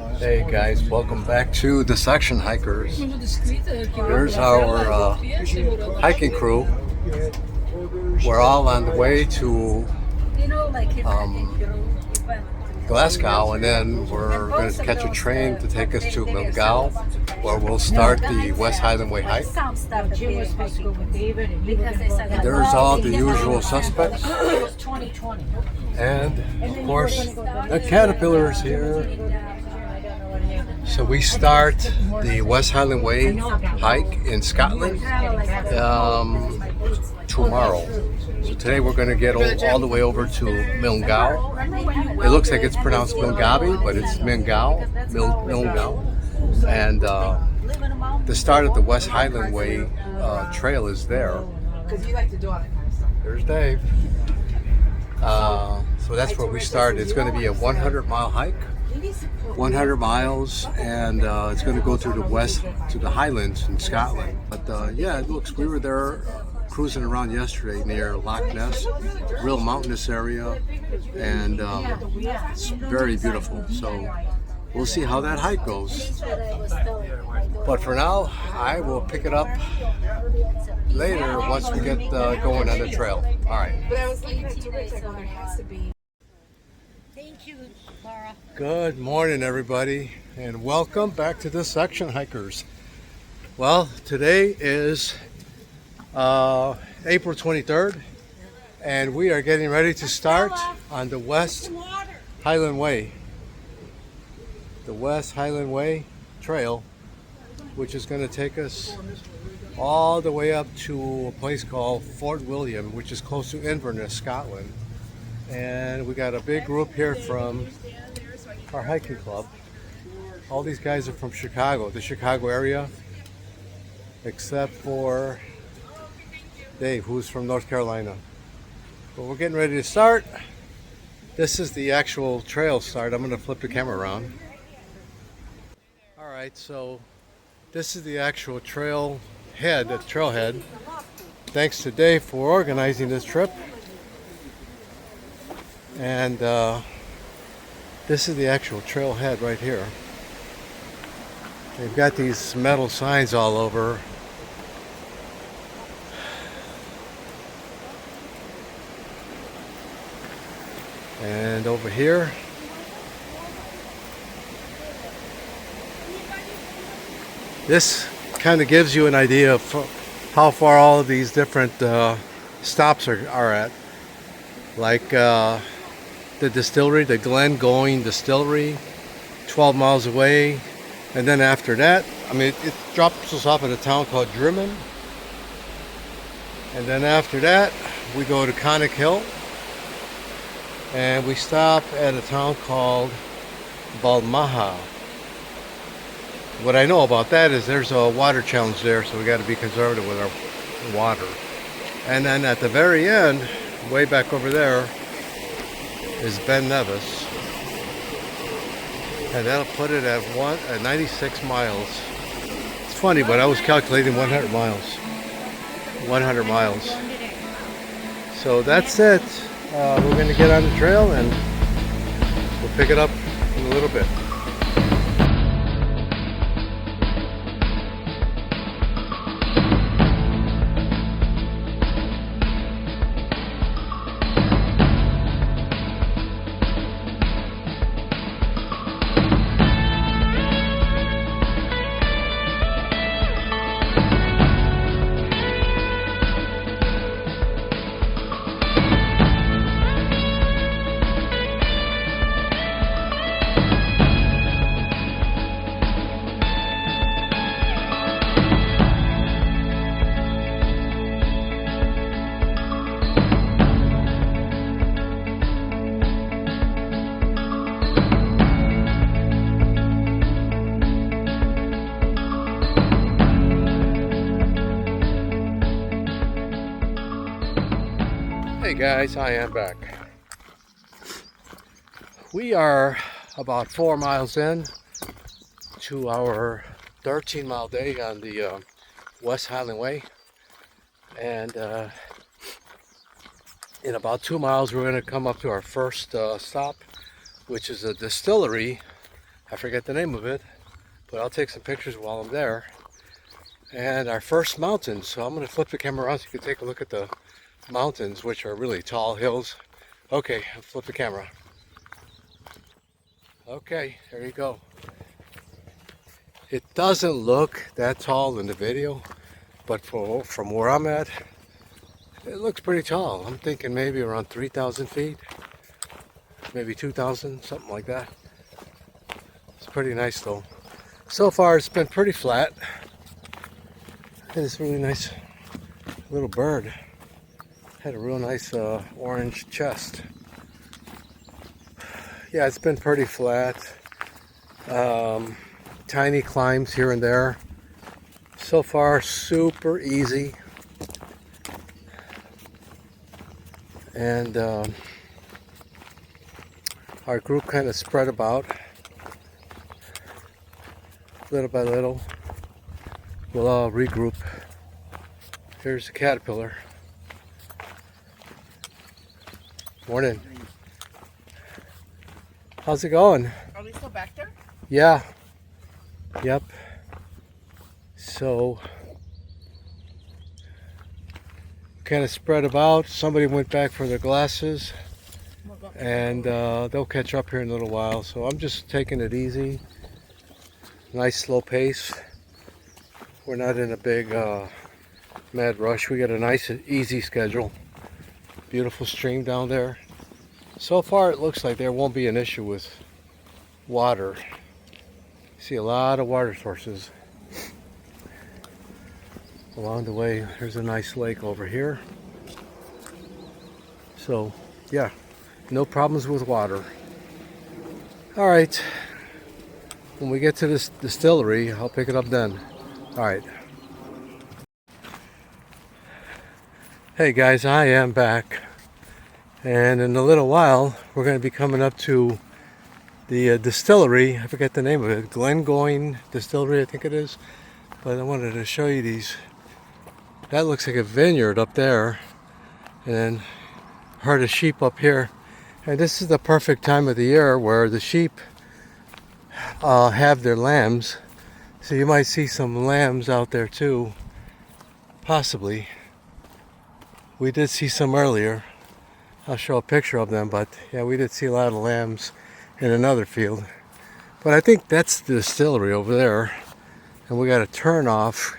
Hey guys, welcome back to the Section Hikers. Here's our hiking crew. We're all on the way to Glasgow, and then we're going to catch a train to take us to Milngau, where we'll start the West Highland Way hike. There's all the usual suspects, and of course the caterpillars here. So we start the West Highland Way hike in Scotland tomorrow. So today we're going to get all the way over to Milngau. It looks like it's pronounced Milngau, but it's Milngau. And the start of the West Highland Way trail is there. There's Dave. So that's where we start. It's going to be a 100-mile hike. 100 miles, and it's going to go through the Highlands in Scotland. But yeah, it looks, we were there cruising around yesterday near Loch Ness, real mountainous area, and it's very beautiful. So we'll see how that hike goes. But for now, I will pick it up later once we get going on the trail. All right. Thank you, Laura. Good morning, everybody, and welcome back to the Section Hikers. Well, today is April 23rd, and we are getting ready to start on the West Highland Way. The West Highland Way trail, which is going to take us all the way up to a place called Fort William, which is close to Inverness, Scotland. And we got a big group here from our hiking club. All these guys are from Chicago, the Chicago area, except for Dave, who's from North Carolina. But we're getting ready to start. This is the actual trail start. I'm going to flip the camera around. All right, so this is the actual trailhead. Thanks to Dave for organizing this trip. And this is the actual trailhead right here. They've got these metal signs all over. And over here, this kind of gives you an idea of how far all of these different stops are at. Like the distillery, the Glengoyne Distillery, 12 miles away. And then after that, I mean, it drops us off at a town called Drymen. And then after that, we go to Connick Hill. And we stop at a town called Balmaha. What I know about that is there's a water challenge there, so we got to be conservative with our water. And then at the very end, way back over there, is Ben Nevis, and that'll put it at 96 miles. It's funny, but I was calculating 100 miles. 100 miles. So that's it. We're going to get on the trail, and we'll pick it up in a little bit. Hey guys, I am back. We are about 4 miles in to our 13-mile day on the West Highland Way, and in about 2 miles we're going to come up to our first stop, which is a distillery I forget the name of it, but I'll take some pictures while I'm there. And our first mountain, so I'm going to flip the camera around so you can take a look at the mountains, which are really tall hills. Okay, I'll flip the camera. Okay, there you go. It doesn't look that tall in the video, but from where I'm at, it looks pretty tall. I'm thinking maybe around 3,000 feet, maybe 2,000, something like that. It's pretty nice though. So far it's been pretty flat. And this really nice little bird had a real nice orange chest. Yeah, it's been pretty flat. Tiny climbs here and there. So far, super easy. And our group kind of spread about little by little. We'll all regroup. Here's the caterpillar. Morning. How's it going? Are we still back there? Yeah. Yep. So, kind of spread about. Somebody went back for their glasses, and they'll catch up here in a little while. So I'm just taking it easy. Nice slow pace. We're not in a big mad rush. We got a nice easy schedule. Beautiful stream down there. So far it looks like there won't be an issue with water. See a lot of water sources along the way. There's a nice lake over here. So yeah, no problems with water. All right, when we get to this distillery, I'll pick it up then. All right. Hey guys, I am back, and in a little while we're going to be coming up to the distillery. I forget the name of it. Glengoyne Distillery, I think it is. But I wanted to show you these. That looks like a vineyard up there, and then herd of sheep up here. And this is the perfect time of the year where the sheep have their lambs. So you might see some lambs out there too, possibly. We did see some earlier. I'll show a picture of them, but yeah, we did see a lot of lambs in another field. But I think that's the distillery over there, and we got a turn off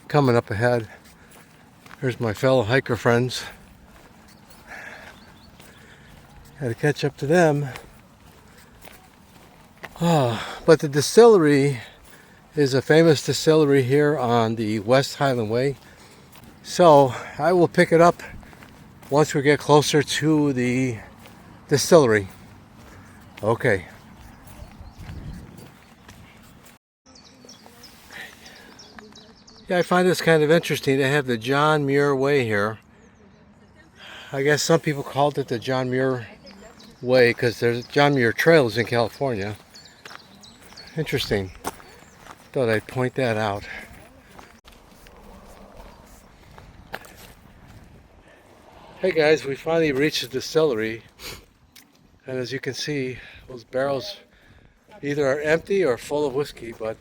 coming up ahead. Here's my fellow hiker friends. Got to catch up to them. But the distillery is a famous distillery here on the West Highland Way. So I will pick it up once we get closer to the distillery. Okay. Yeah, I find this kind of interesting. They have the John Muir Way here. I guess some people called it the John Muir Way because there's John Muir Trails in California. Interesting. Thought I'd point that out. Hey guys, we finally reached the distillery, and as you can see, those barrels either are empty or full of whiskey, but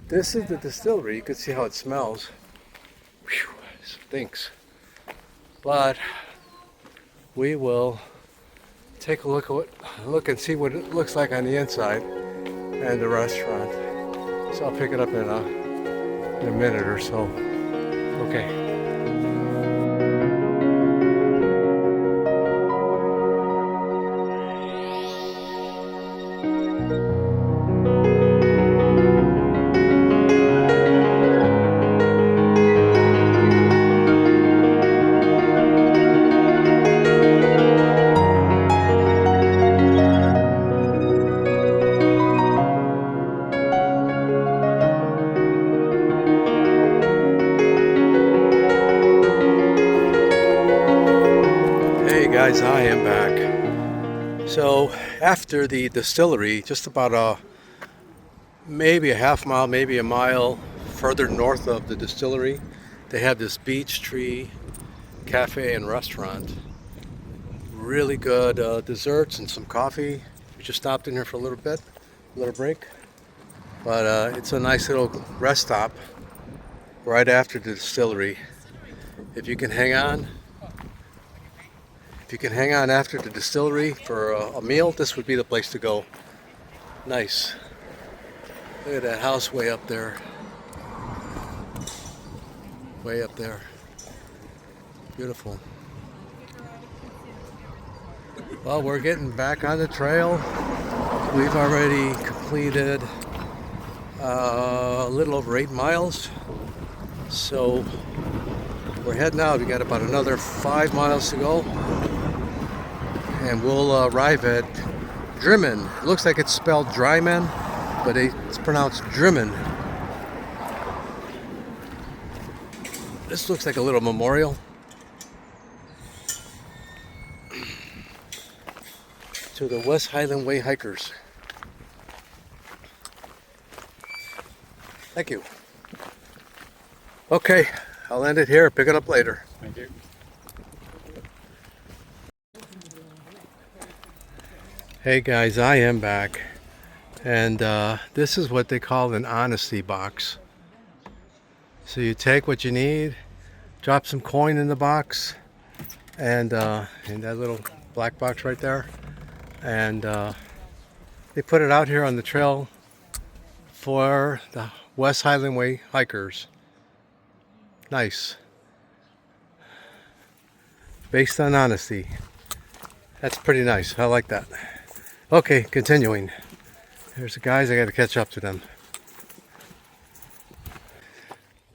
this is the distillery. You can see how it smells. Whew, it stinks. But we will take a look and see what it looks like on the inside and the restaurant. So I'll pick it up in a minute or so. Okay. Guys, I am back. So after the distillery, just about maybe a half mile, maybe a mile further north of the distillery, they have this Beech Tree Cafe and restaurant. Really good desserts and some coffee. We just stopped in here for a little bit. little break. But it's a nice little rest stop right after the distillery. If you can hang on, after the distillery for a meal, this would be the place to go. Nice. Look at that house way up there. Way up there. Beautiful. Well, we're getting back on the trail. We've already completed a little over 8 miles. So we're heading out. We got about another 5 miles to go. And we'll arrive at Drymen. It looks like it's spelled Drymen, but it's pronounced Drymen. This looks like a little memorial. To the West Highland Way hikers. Thank you. Okay, I'll end it here. Pick it up later. Thank you. Hey guys, I am back. And this is what they call an honesty box. So you take what you need, drop some coin in the box, and in that little black box right there. And they put it out here on the trail for the West Highland Way hikers. Nice. Based on honesty. That's pretty nice. I like that. Okay, continuing. There's the guys. I got to catch up to them.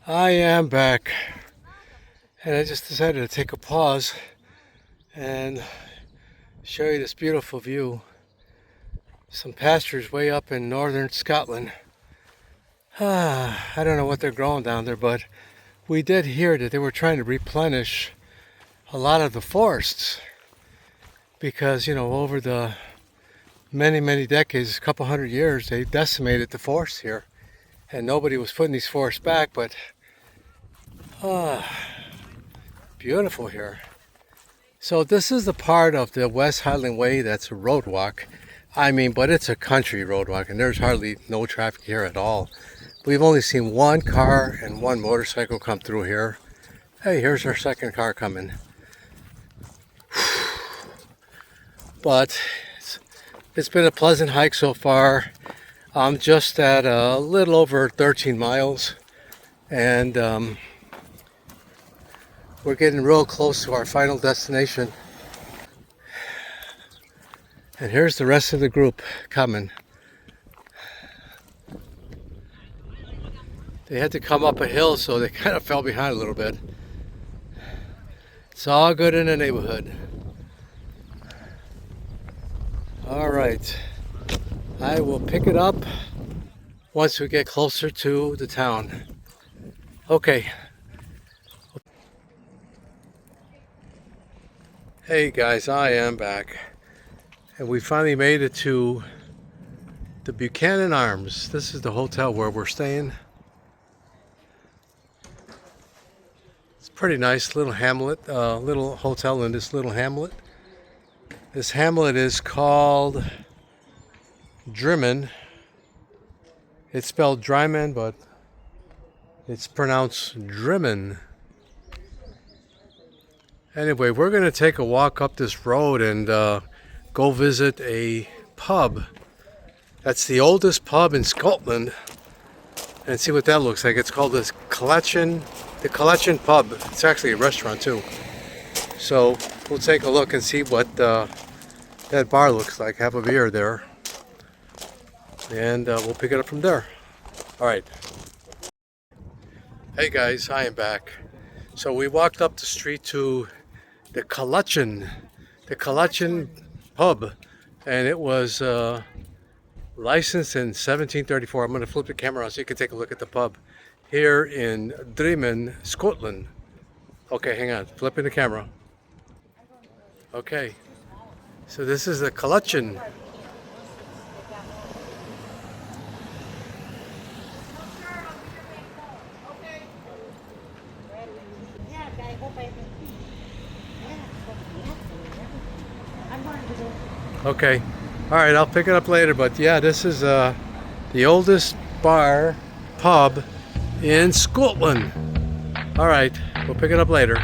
I am back. And I just decided to take a pause and show you this beautiful view. Some pastures way up in Northern Scotland. I don't know what they're growing down there, but we did hear that they were trying to replenish a lot of the forests because, you know, over the many decades, a couple hundred years, they decimated the forests here and nobody was putting these forests back. But beautiful here. So this is the part of the West Highland Way that's a road walk. I mean, but it's a country road walk and there's hardly no traffic here at all. We've only seen one car and one motorcycle come through here. Hey, here's our second car coming. But it's been a pleasant hike so far. I'm just at a little over 13 miles and we're getting real close to our final destination. And here's the rest of the group coming. They had to come up a hill, so they kind of fell behind a little bit. It's all good in the neighborhood. All right. I will pick it up once we get closer to the town. Okay. Hey guys, I am back. And we finally made it to the Buchanan Arms. This is the hotel where we're staying. It's pretty nice little hamlet, little hotel in this little hamlet. This hamlet is called Drymen. It's spelled Drymen, but it's pronounced Drymen. Anyway, we're going to take a walk up this road and go visit a pub. That's the oldest pub in Scotland. And see what that looks like. It's called the Collection Pub. It's actually a restaurant too. So we'll take a look and see what that bar looks like. Have a beer there. And we'll pick it up from there. All right. Hey guys, I am back. So we walked up the street to the Collection Pub, and it was licensed in 1734. I'm going to flip the camera on so you can take a look at the pub here in Drymen, Scotland. Okay, hang on. Flipping the camera. Okay. So this is the Collection. Okay. All right, I'll pick it up later. But yeah, this is the oldest pub in Scotland. All right, we'll pick it up later.